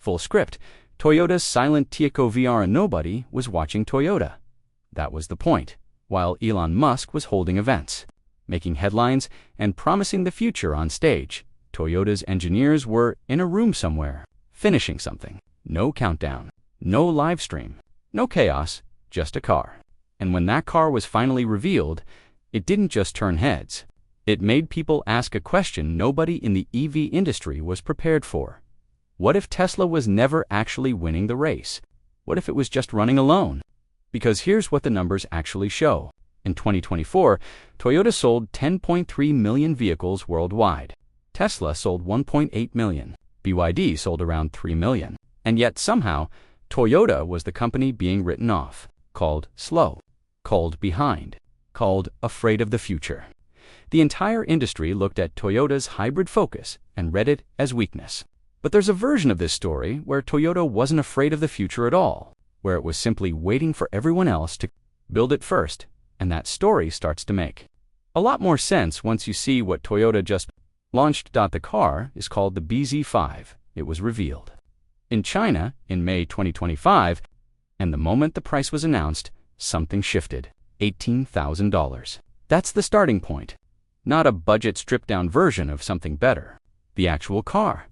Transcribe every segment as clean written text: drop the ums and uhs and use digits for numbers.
Full script, Toyota's silent Tiako VR and nobody was watching Toyota. That was the point, while Elon Musk was holding events, making headlines and promising the future on stage. Toyota's engineers were in a room somewhere, finishing something. No countdown, no live stream, no chaos, just a car. And when that car was finally revealed, it didn't just turn heads. It made people ask a question nobody in the EV industry was prepared for. What if Tesla was never actually winning the race? What if it was just running alone? Because here's what the numbers actually show. In 2024, Toyota sold 10.3 million vehicles worldwide. Tesla sold 1.8 million. BYD sold around 3 million. And yet somehow, Toyota was the company being written off, called slow, called behind, called afraid of the future. The entire industry looked at Toyota's hybrid focus and read it as weakness. But there's a version of this story where Toyota wasn't afraid of the future at all, where it was simply waiting for everyone else to build it first, and that story starts to make a lot more sense once you see what Toyota just launched. The car is called the BZ5. It was revealed in China in May 2025, and the moment the price was announced, something shifted. $18,000. That's the starting point. Not a budget stripped-down version of something better. The actual car.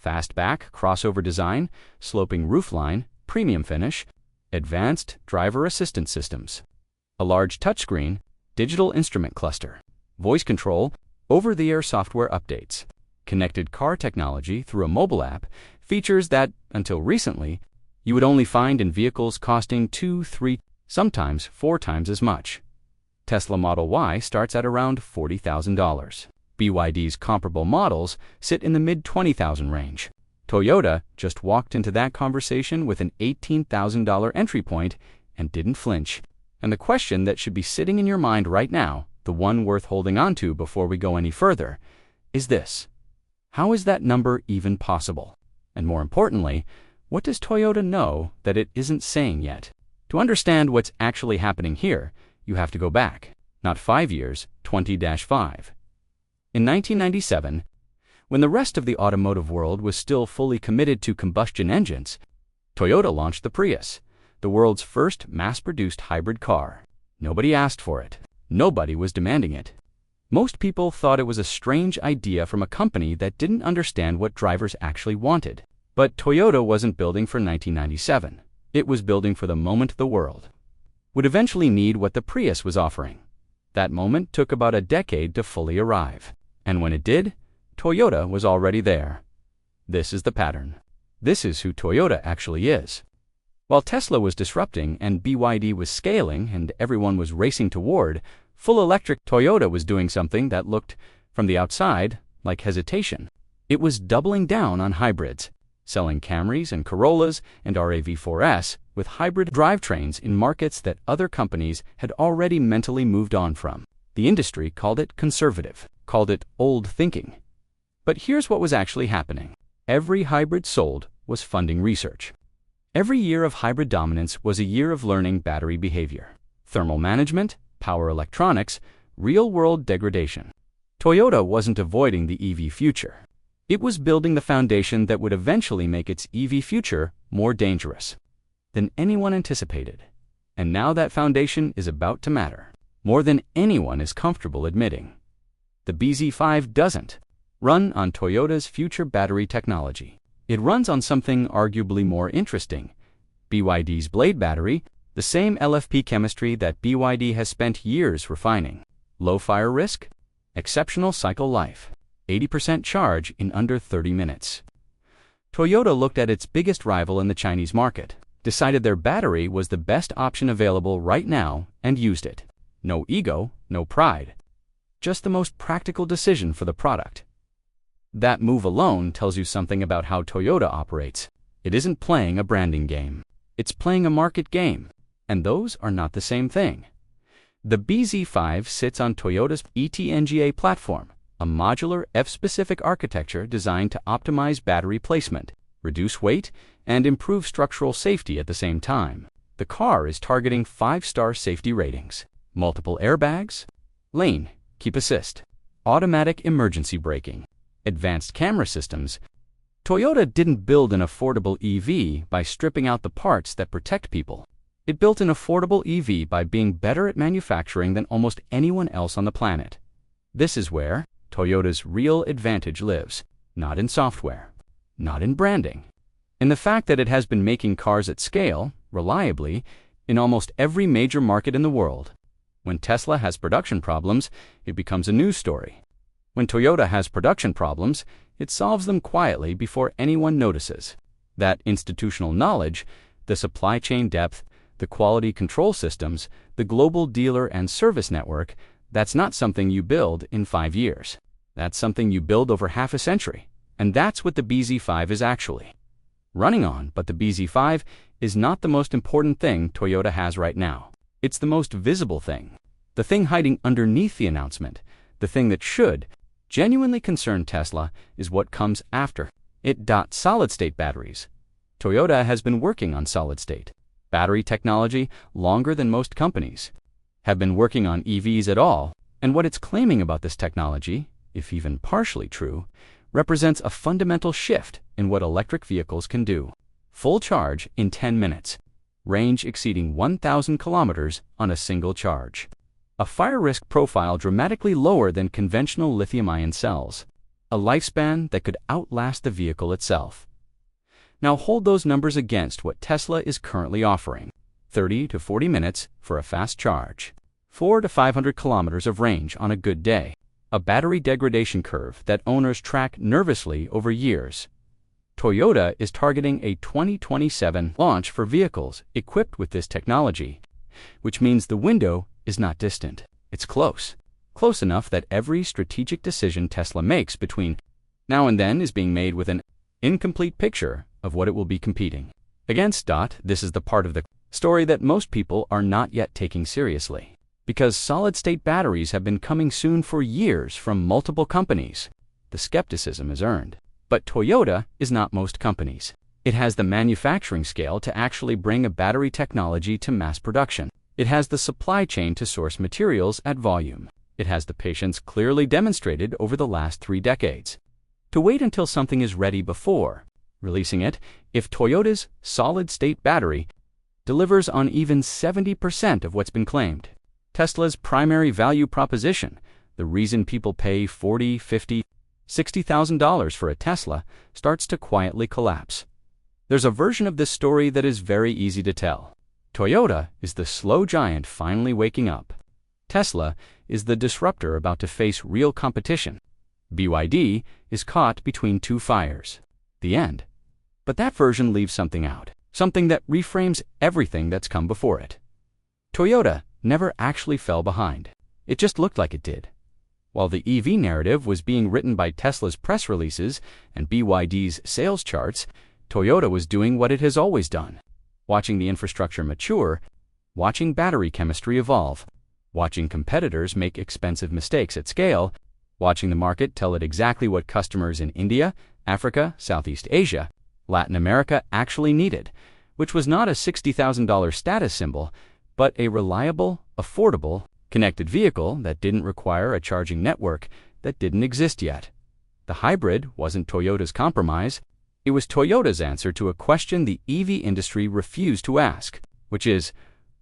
Fastback, crossover design, sloping roofline, premium finish, advanced driver assistance systems, a large touchscreen, digital instrument cluster, voice control, over-the-air software updates, connected car technology through a mobile app, features that, until recently, you would only find in vehicles costing 2, 3, sometimes 4 times as much. Tesla Model Y starts at around $40,000. BYD's comparable models sit in the mid-$20,000 range. Toyota just walked into that conversation with an $18,000 entry point and didn't flinch. And the question that should be sitting in your mind right now, the one worth holding on to before we go any further, is this: how is that number even possible? And more importantly, what does Toyota know that it isn't saying yet? To understand what's actually happening here, you have to go back, not 5 years, 20-5. In 1997, when the rest of the automotive world was still fully committed to combustion engines, Toyota launched the Prius, the world's first mass-produced hybrid car. Nobody asked for it. Nobody was demanding it. Most people thought it was a strange idea from a company that didn't understand what drivers actually wanted. But Toyota wasn't building for 1997. It was building for the moment the world would eventually need what the Prius was offering. That moment took about a decade to fully arrive. And when it did, Toyota was already there. This is the pattern. This is who Toyota actually is. While Tesla was disrupting and BYD was scaling and everyone was racing toward full electric, Toyota was doing something that looked, from the outside, like hesitation. It was doubling down on hybrids, selling Camrys and Corollas and RAV4S with hybrid drivetrains in markets that other companies had already mentally moved on from. The industry called it conservative, called it old thinking. But here's what was actually happening. Every hybrid sold was funding research. Every year of hybrid dominance was a year of learning battery behavior, thermal management, power electronics, real-world degradation. Toyota wasn't avoiding the EV future. It was building the foundation that would eventually make its EV future more dangerous than anyone anticipated. And now that foundation is about to matter more than anyone is comfortable admitting. The BZ5 doesn't run on Toyota's future battery technology. It runs on something arguably more interesting: BYD's Blade battery, the same LFP chemistry that BYD has spent years refining. Low fire risk, exceptional cycle life, 80% charge in under 30 minutes. Toyota looked at its biggest rival in the Chinese market, decided their battery was the best option available right now, and used it. No ego, no pride. Just the most practical decision for the product. That move alone tells you something about how Toyota operates. It isn't playing a branding game. It's playing a market game. And those are not the same thing. The BZ5 sits on Toyota's ETNGA platform, a modular F-specific architecture designed to optimize battery placement, reduce weight, and improve structural safety at the same time. The car is targeting 5-star safety ratings, multiple airbags, lane keep assist, automatic emergency braking, advanced camera systems, Toyota didn't build an affordable EV by stripping out the parts that protect people. It built an affordable EV by being better at manufacturing than almost anyone else on the planet. This is where Toyota's real advantage lives, not in software, not in branding, in the fact that it has been making cars at scale, reliably, in almost every major market in the world. When Tesla has production problems, it becomes a news story. When Toyota has production problems, it solves them quietly before anyone notices. That institutional knowledge, the supply chain depth, the quality control systems, the global dealer and service network, that's not something you build in 5 years. That's something you build over half a century. And that's what the bZ5 is actually running on. But the bZ5 is not the most important thing Toyota has right now. It's the most visible thing. The thing hiding underneath the announcement, the thing that should genuinely concern Tesla, is what comes after it. Solid-state batteries. Toyota has been working on solid-state battery technology longer than most companies have been working on EVs at all, and what it's claiming about this technology, if even partially true, represents a fundamental shift in what electric vehicles can do. Full charge in 10 minutes, range exceeding 1,000 kilometers on a single charge. A fire risk profile dramatically lower than conventional lithium-ion cells. A lifespan that could outlast the vehicle itself. Now hold those numbers against what Tesla is currently offering. 30 to 40 minutes for a fast charge. 400 to 500 kilometers of range on a good day. A battery degradation curve that owners track nervously over years. Toyota is targeting a 2027 launch for vehicles equipped with this technology, which means the window is not distant. It's close. Close enough that every strategic decision Tesla makes between now and then is being made with an incomplete picture of what it will be competing against. This is the part of the story that most people are not yet taking seriously. Because solid-state batteries have been coming soon for years from multiple companies, the skepticism is earned. But Toyota is not most companies. It has the manufacturing scale to actually bring a battery technology to mass production. It has the supply chain to source materials at volume. It has the patience clearly demonstrated over the last 3 decades to wait until something is ready before releasing it. If Toyota's solid-state battery delivers on even 70% of what's been claimed, Tesla's primary value proposition, the reason people pay $40,000, $50,000, $60,000 for a Tesla, starts to quietly collapse. There's a version of this story that is very easy to tell. Toyota is the slow giant finally waking up. Tesla is the disruptor about to face real competition. BYD is caught between 2 fires. The end. But that version leaves something out, something that reframes everything that's come before it. Toyota never actually fell behind. It just looked like it did. While the EV narrative was being written by Tesla's press releases and BYD's sales charts, Toyota was doing what it has always done. Watching the infrastructure mature, watching battery chemistry evolve, watching competitors make expensive mistakes at scale, watching the market tell it exactly what customers in India, Africa, Southeast Asia, Latin America actually needed, which was not a $60,000 status symbol, but a reliable, affordable, connected vehicle that didn't require a charging network that didn't exist yet. The hybrid wasn't Toyota's compromise. It was Toyota's answer to a question the EV industry refused to ask, which is,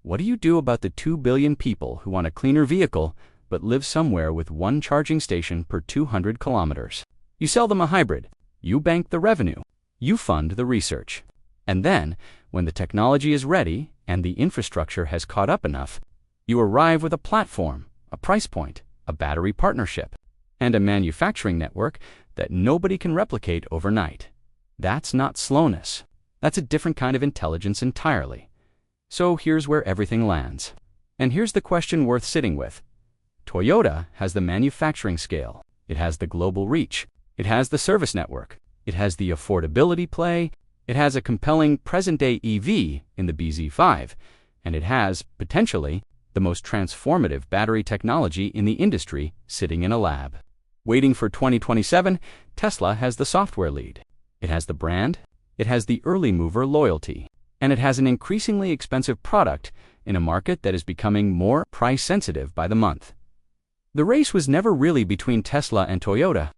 what do you do about the 2 billion people who want a cleaner vehicle but live somewhere with 1 charging station per 200 kilometers? You sell them a hybrid. You bank the revenue. You fund the research. And then, when the technology is ready and the infrastructure has caught up enough, you arrive with a platform, a price point, a battery partnership, and a manufacturing network that nobody can replicate overnight. That's not slowness. That's a different kind of intelligence entirely. So here's where everything lands. And here's the question worth sitting with. Toyota has the manufacturing scale. It has the global reach. It has the service network. It has the affordability play. It has a compelling present-day EV in the bZ5. And it has, potentially, the most transformative battery technology in the industry sitting in a lab. Waiting for 2027, Tesla has the software lead. It has the brand. It has the early mover loyalty. And it has an increasingly expensive product in a market that is becoming more price-sensitive by the month. The race was never really between Tesla and Toyota.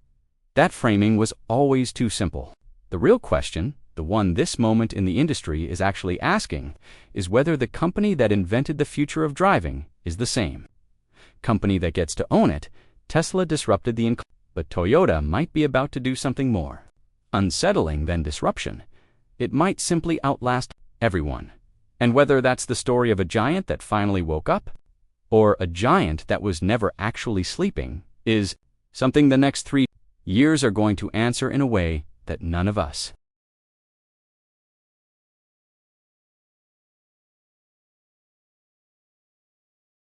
That framing was always too simple. The real question, the one this moment in the industry is actually asking, is whether the company that invented the future of driving is the same company that gets to own it. Tesla disrupted the but Toyota might be about to do something more unsettling than disruption. It might simply outlast everyone. And whether that's the story of a giant that finally woke up, or a giant that was never actually sleeping, is something the next 3 years are going to answer in a way that none of us